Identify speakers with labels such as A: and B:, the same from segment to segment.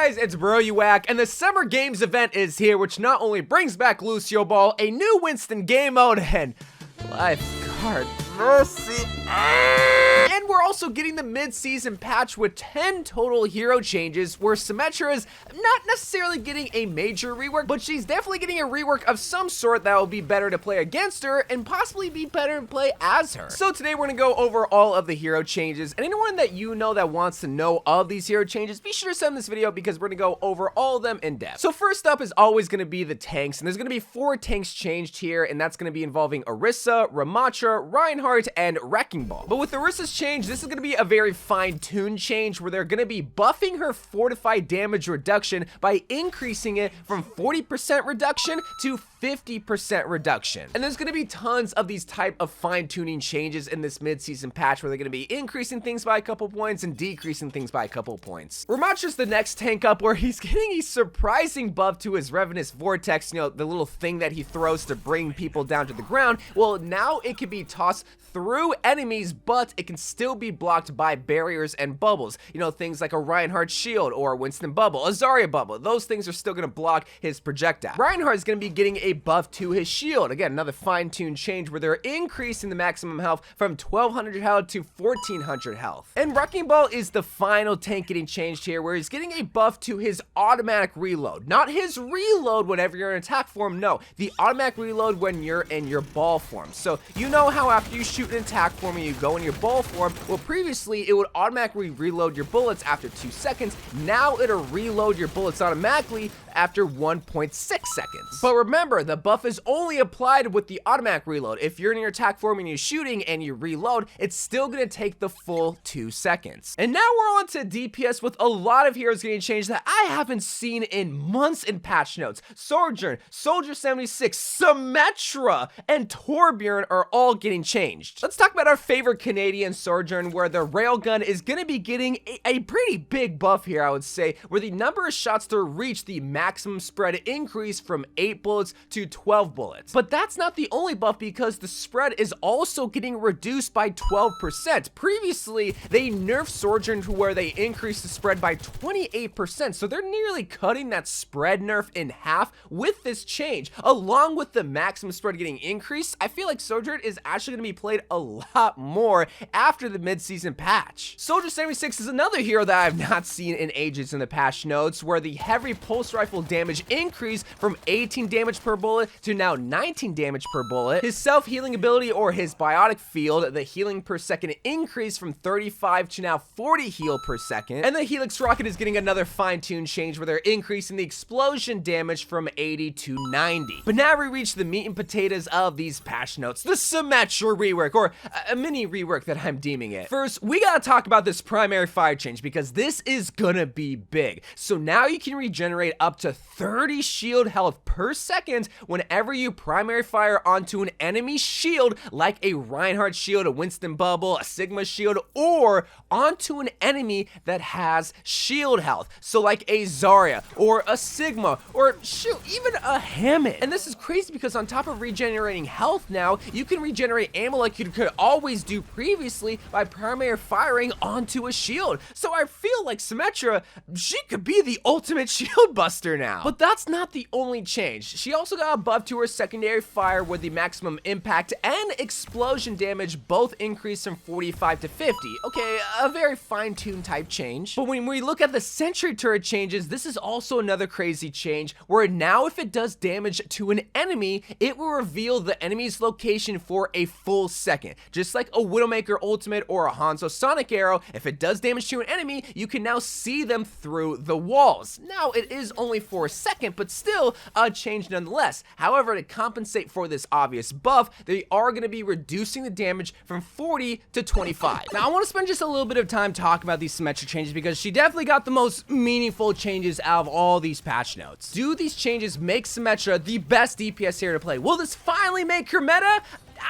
A: guys, it's Bro You Whack, and the Summer Games event is here, which not only brings back Lucio Ball, a new Winston game mode, and lifeguard mercy. And we're also getting the mid-season patch with 10 total hero changes, where Symmetra is not necessarily getting a major rework, but she's definitely getting a rework of some sort that will be better to play against her and possibly be better to play as her. So today we're going to go over all of the hero changes, and anyone that you know that wants to know of these hero changes, be sure to send this video because we're going to go over all of them in depth. So first up is always going to be the tanks, and there's going to be 4 tanks changed here, and that's going to be involving Orisa, Ramattra, Reinhardt, and Wrecking Ball. But with Orisa's change, this is going to be a very fine-tuned change where they're going to be buffing her fortified damage reduction by increasing it from 40% reduction to 50% reduction. And there's going to be tons of these type of fine-tuning changes in this mid-season patch where they're going to be increasing things by a couple points and decreasing things by a couple points. Ramattra's the next tank up, where he's getting a surprising buff to his Revenous Vortex, you know, the little thing that he throws to bring people down to the ground. Well, now it can be tossed through enemies, but it can still be blocked by barriers and bubbles. You know, things like a Reinhardt shield or a Winston bubble, a Zarya bubble. Those things are still going to block his projectile. Reinhardt is going to be getting a buff to his shield. Again, another fine-tuned change where they're increasing the maximum health from 1200 health to 1400 health. And Wrecking Ball is the final tank getting changed here, where he's getting a buff to his automatic reload. Not his reload whenever you're in attack form, no. The automatic reload when you're in your ball form. So you know how after you shoot an attack form and you go in your ball form, well, previously it would automatically reload your bullets after 2 seconds. Now it'll reload your bullets automatically after 1.6 seconds. But remember, the buff is only applied with the automatic reload. If you're in your attack form and you're shooting and you reload, it's still gonna take the full 2 seconds. And now we're on to DPS with a lot of heroes getting changed that I haven't seen in months in patch notes. Sojourn, Soldier 76, Symmetra, and Torbjorn are all getting changed. Let's talk about our favorite Canadian Sojourn, where the railgun is gonna be getting a pretty big buff here, I would say, where the number of shots to reach the maximum spread increase from 8 bullets to 12 bullets. But that's not the only buff, because the spread is also getting reduced by 12%. Previously, they nerfed Sojourn to where they increased the spread by 28%, so they're nearly cutting that spread nerf in half with this change. Along with the maximum spread getting increased, I feel like Sojourn is actually going to be played a lot more after the mid-season patch. Soldier 76 is another hero that I've not seen in ages in the patch notes, where the heavy pulse rifle damage increased from 18 damage per bullet to now 19 damage per bullet. His self-healing ability, or his biotic field, the healing per second increased from 35 to now 40 heal per second. And the Helix rocket is getting another fine-tuned change where they're increasing the explosion damage from 80 to 90. But now we reach the meat and potatoes of these patch notes, the Symmetra Rework, or a mini rework that I'm deeming it. First, we gotta talk about this primary fire change, because this is gonna be big. So now you can regenerate up to 30 shield health per second whenever you primary fire onto an enemy shield, like a Reinhardt shield, a Winston bubble, a Sigma shield, or onto an enemy that has shield health. So like a Zarya, or a Sigma, or shoot, even a Hammond. And this is crazy because on top of regenerating health now, you can regenerate ammo like you could always do previously by primary firing onto a shield. So I feel like Symmetra, she could be the ultimate shield buster now. But that's not the only change. She also got a buff to her secondary fire, where the maximum impact and explosion damage both increased from 45 to 50. Okay, a very fine-tuned type change. But when we look at the sentry turret changes, this is also another crazy change, where now if it does damage to an enemy, it will reveal the enemy's location for a full second. Just like a Widowmaker ultimate or a Hanzo Sonic arrow, if it does damage to an enemy, you can now see them through the walls. Now, it is only for a second, but still a change nonetheless. However, to compensate for this obvious buff, they are going to be reducing the damage from 40 to 25. Now, I want to spend just a little bit of time talking about these Symmetra changes, because she definitely got the most meaningful changes out of all these patch notes. Do these changes make Symmetra the best DPS hero to play? Will this finally make her meta?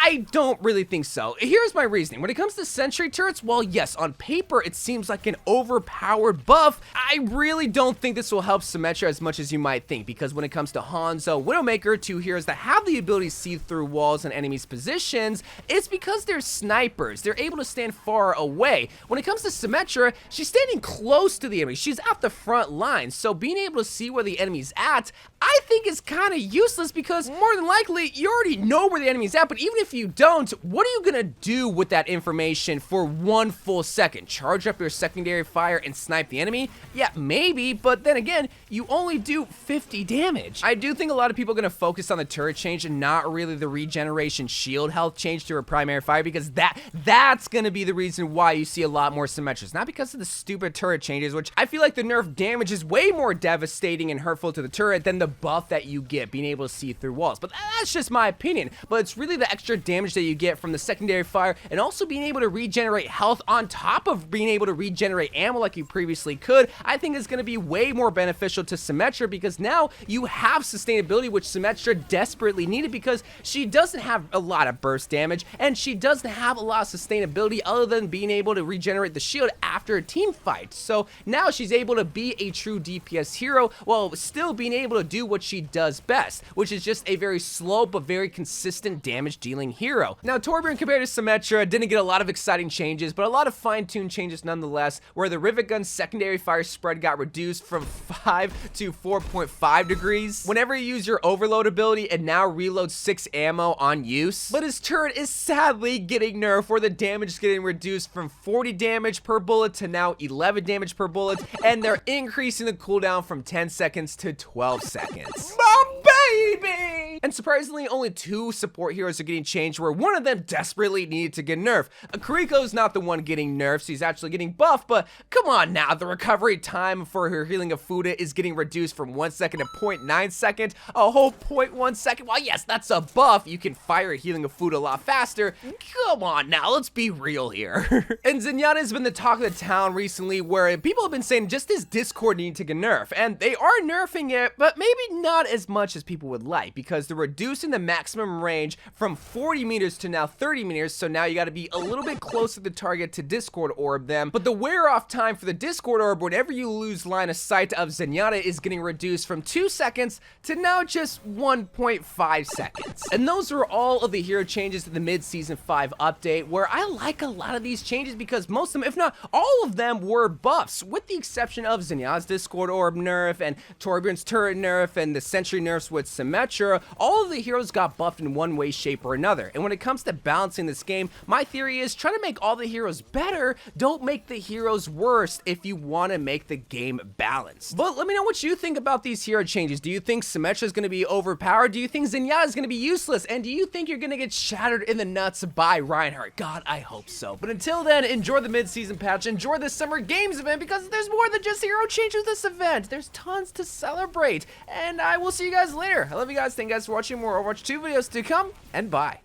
A: I don't really think so. Here's my reasoning. When it comes to sentry turrets, well, yes, on paper, it seems like an overpowered buff. I really don't think this will help Symmetra as much as you might think, because when it comes to Hanzo, Widowmaker, two heroes that have the ability to see through walls and enemies' positions, it's because they're snipers. They're able to stand far away. When it comes to Symmetra, she's standing close to the enemy. She's at the front line, so being able to see where the enemy's at, I think is kind of useless, because more than likely, you already know where the enemy's at, but even if you don't, what are you gonna do with that information for 1 full second? Charge up your secondary fire and snipe the enemy? Yeah, maybe, but then again, you only do 50 damage. I do think a lot of people are gonna focus on the turret change and not really the regeneration shield health change to her primary fire, because that's gonna be the reason why you see a lot more Symmetras. Not because of the stupid turret changes, which I feel like the nerf damage is way more devastating and hurtful to the turret than the buff that you get, being able to see through walls. But that's just my opinion. But it's really the extra damage that you get from the secondary fire, and also being able to regenerate health on top of being able to regenerate ammo like you previously could. I think is going to be way more beneficial to Symmetra, because now you have sustainability, which Symmetra desperately needed, because she doesn't have a lot of burst damage, and she doesn't have a lot of sustainability other than being able to regenerate the shield after a team fight. So now she's able to be a true DPS hero while still being able to do what she does best, which is just a very slow but very consistent damage dealing hero. Now, Torbjorn compared to Symmetra didn't get a lot of exciting changes, but a lot of fine-tuned changes nonetheless, where the Rivet Gun's secondary fire spread got reduced from 5 to 4.5 degrees. Whenever you use your overload ability, it now reloads 6 ammo on use. But his turret is sadly getting nerfed, where the damage is getting reduced from 40 damage per bullet to now 11 damage per bullet, and they're increasing the cooldown from 10 seconds to 12 seconds. My baby! And surprisingly, only 2 support heroes are getting changed, where one of them desperately needed to get nerfed. Kiriko's not the one getting nerfed, so he's actually getting buffed, but come on now, the recovery time for her healing of Fuda is getting reduced from 1 second to 0.9 seconds, a whole 0.1 second. Well, yes, that's a buff. You can fire healing of Fuda a lot faster. Come on now, let's be real here. And Zenyatta has been the talk of the town recently, where people have been saying just his Discord needed to get nerfed, and they are nerfing it, but maybe not as much as people would like, because they're reducing the maximum range from 40 meters to now 30 meters, so now you gotta be a little bit closer to the target to Discord orb them. But the wear off time for the Discord orb whenever you lose line of sight of Zenyatta is getting reduced from 2 seconds to now just 1.5 seconds. And those are all of the hero changes to the mid-season 5 update, where I like a lot of these changes, because most of them, if not all of them, were buffs, with the exception of Zenyatta's Discord orb nerf and Torbjorn's turret nerf and the sentry nerfs with Symmetra. All of the heroes got buffed in one way, shape, or another. And when it comes to balancing this game, my theory is try to make all the heroes better, don't make the heroes worse if you want to make the game balanced. But let me know what you think about these hero changes. Do you think Symmetra is going to be overpowered? Do you think Zenyatta is going to be useless? And do you think you're going to get shattered in the nuts by Reinhardt? God, I hope so. But until then, enjoy the mid-season patch, enjoy the Summer Games event, because there's more than just hero changes this event. There's tons to celebrate, and I will see you guys later. I love you guys. Thank you guys for watching. More Overwatch 2 videos to come, and bye.